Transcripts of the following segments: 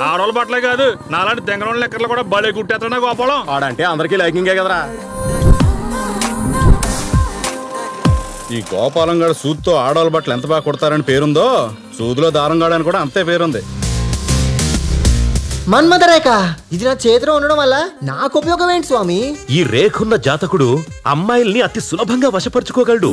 ఆడవాళ్ళ బట్టలే కాదు నాలాంటి తెంగళ లెక్కర్లు కూడా బలే కుట్టేస్తాడా గోపాలం. ఆడంటే అందరికీ లైకింగే కదరా. ఈ గోపాలం గారు సూద్తో ఆడవాళ్ళ బట్టలు ఎంత బాగా కుడతారని పేరుందో, సూదులో దారం గాడని కూడా అంతే పేరుంది. మన్మథ రేఖ ఇది నా చేతిలో ఉండడం వల్ల నాకు ఉపయోగం ఏంటి స్వామి? ఈ రేఖున్న జాతకుడు అమ్మాయిల్ని అతి సులభంగా వశపరుచుకోగలడు.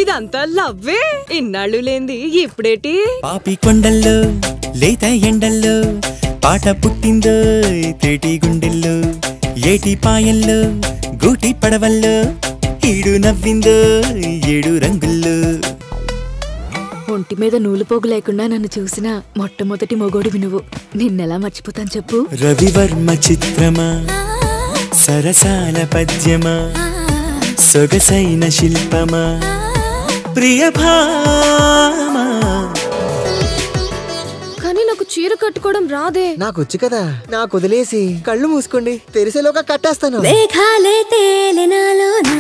ఇదంతా లవ్వే, ఇన్నాళ్ళు లేంది ఇప్పుడేటి? పాపి కొండల్లో లేత ఎండల్లో పాట పుట్టిందో తేటి గుండెల్లో, ఏటి పాయల్లో గూటి పడవల్లో ఈడు నవ్విందో 7 రంగుల్లో. ఒంటి మీద నూలు పోగు లేకుండా నన్ను చూసిన మొట్టమొదటి మొగోడివి నువ్వు. నిన్నెలా మర్చిపోతాను చెప్పు? రవివర్మ చిత్రమా, సరసాల పద్యమా, సొగసైన శిల్పమా, ప్రియ భామా. కానీ నాకు చీర కట్టుకోవడం రాదే. నాకు వచ్చు కదా, నాకు వదిలేసి కళ్ళు మూసుకోండి, తెరిసేలోగా కట్టేస్తాను. మేఘాలే తేలినాలోన,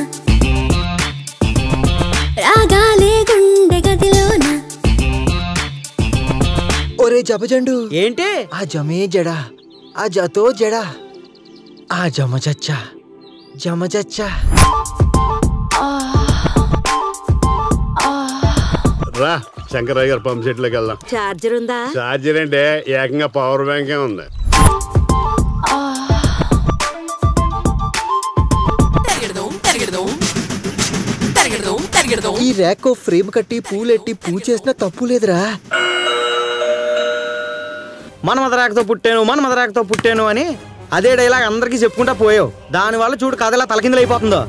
రాగాలే గుండె గదిలోన. ఒరే జపజండు ఏంటి? ఆ జమే జడా, ఆ జతో జడా, ఆ జమచచ్చా జమచచ్చా. రా శంకరయ్య గారు పంప్ సెట్లోకి వెళ్దాం. చార్జర్ ఉందా? చార్జర్ అంటే ఏకంగా పవర్ బ్యాంకే ఉంది. ఈ ర్యాక్ ఫ్రేమ్ కట్టి పూలెట్టి పూజ చేసినా తప్పు లేదురా. మన్మథ రేఖతో పుట్టాను, మన్మథ రేఖతో పుట్టాను అని అదే డైలాగ్ అందరికీ చెప్పుకుంటా పోయావు. దానివల్ల చూడు కథ ఎలా తలకిందులు అయిపోతుందో.